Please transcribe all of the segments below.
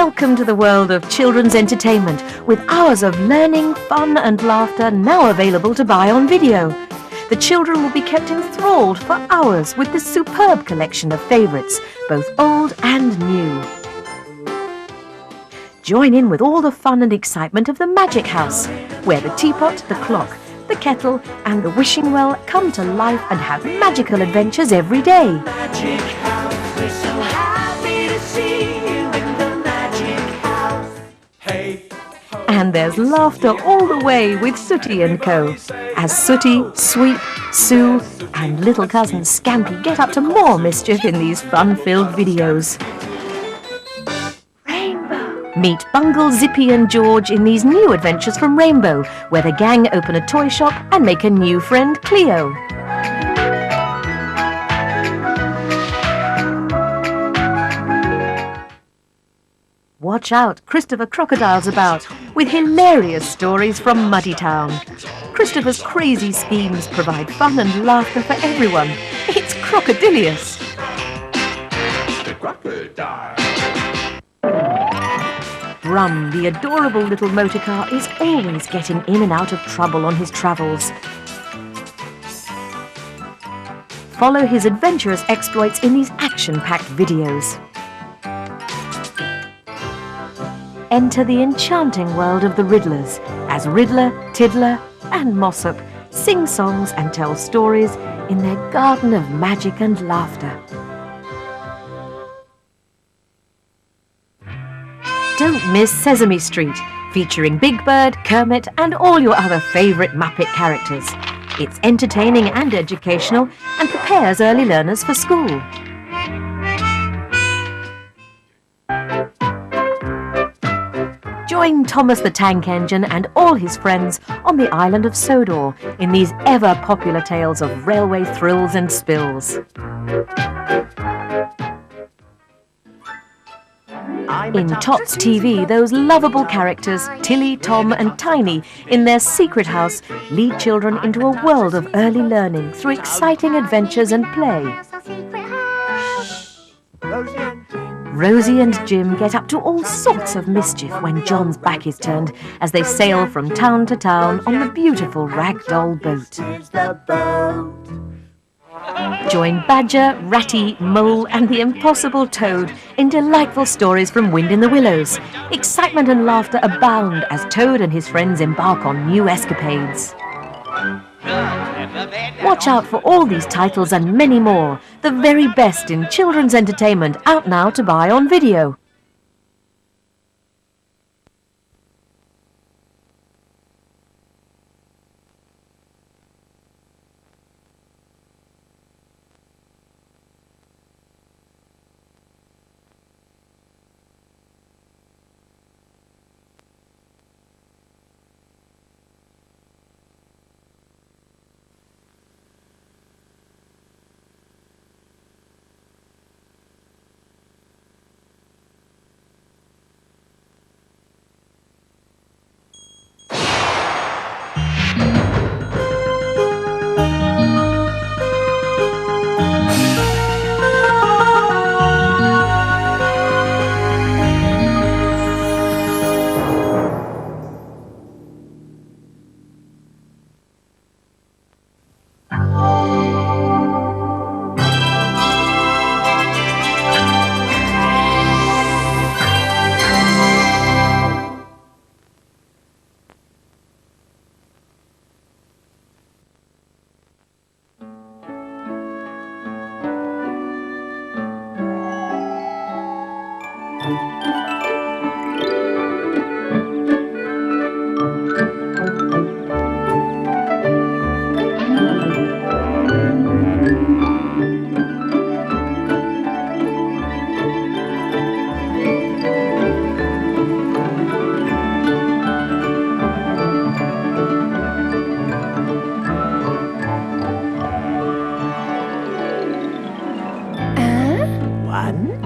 Welcome to the world of children's entertainment, with hours of learning, fun and laughter now available to buy on video. The children will be kept enthralled for hours with this superb collection of favourites, both old and new. Join in with all the fun and excitement of the Magic House, where the teapot, the clock, the kettle and the wishing well come to life and have magical adventures every day. Magic House, we're so happy to see you in the Magic House. Hey, ho, And there's laughter all the way with Sooty and Co. As Sooty, Sweep, Sue and little cousin Scampy get up to more mischief in these fun-filled videos. Meet Bungle, Zippy and George in these new adventures from Rainbow, where the gang open a toy shop and make a new friend, Cleo. Watch out, Christopher Crocodile's about, with hilarious stories from Muddy Town. Christopher's crazy schemes provide fun and laughter for everyone. It's crocodilious. the crocodile. Brum, the adorable little motor car, is always getting in and out of trouble on his travels. Follow his adventurous exploits in these action-packed videos. Enter the enchanting world of the Riddlers, as Riddler, Tiddler and Mossop sing songs and tell stories in their garden of magic and laughter. Don't miss Sesame Street, featuring Big Bird, Kermit and all your other favourite Muppet characters. It's entertaining and educational and prepares early learners for school. Join Thomas the Tank Engine and all his friends on the island of Sodor in these ever-popular tales of railway thrills and spills. In Tots TV, those lovable characters, Tilly, Tom and Tiny, in their secret house, lead children into a world of early learning through exciting adventures and play. Rosie and Jim get up to all sorts of mischief when John's back is turned as they sail from town to town on the beautiful ragdoll boat. Join Badger, Ratty, Mole and the impossible Toad in delightful stories from Wind in the Willows. Excitement and laughter abound as Toad and his friends embark on new escapades. Watch out for all these titles and many more, the very best in children's entertainment, out now to buy on video.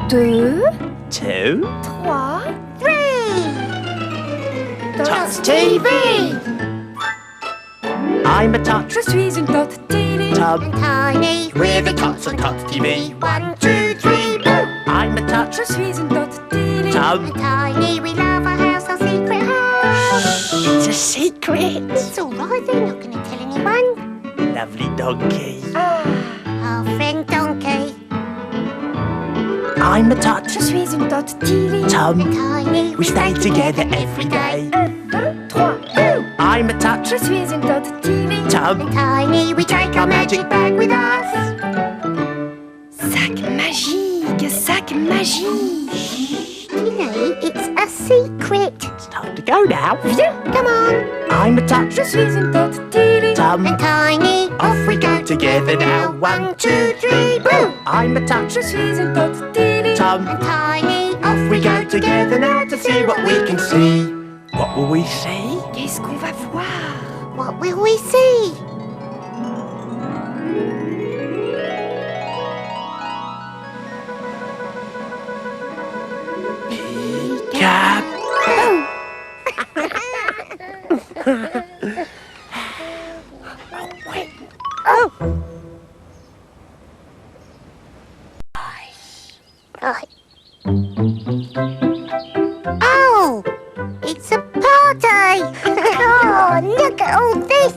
Two, two, trois, Tots TV. I'm a tot. Je suis une Tot TV. Tub. Tiny. We're the tots on Tots TV. 1, 2, 3, I'm a tot. Je suis une Tot TV. Tom. And Tiny, we love our house, our secret house. It's a secret. It's all right, they're not going to tell anyone. Lovely donkey. Our friend Donkey. I'm a Tot. Je suis une Tots TV. Tom. Tiny, We stay together every day. 1, 2, 3, I'm a Tot. Je suis une Tots TV. Tom. Tiny, we take our magic bag with us. Sac magique. Tilly, it's a secret. It's time to go now. Come on. I'm a Tot. Je suis une Tots TV. Tom. And Tiny, Off we go together now. 1, 2, 3, boo. I'm a Tot. Je suis une Tots TV. Tom. And Tiny, Off we go together now to see what we can see. What will we see? Qu'est-ce qu'on va voir? What will we see? Cap. Right. Oh, it's a party! Oh, look at all this!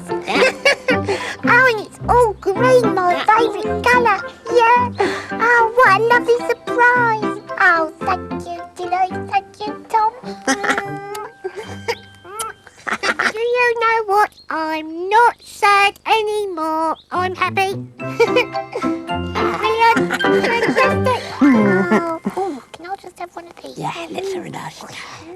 Oh, and it's all green, my favourite colour. Yeah. Oh, what a lovely surprise! Oh, thank you, Tilly. Thank you, Tom. Do you know what? I'm not sad anymore. I'm happy. Brilliant. Fantastic. Oh, can I just have one of these? Yeah, let's have a nice. Okay.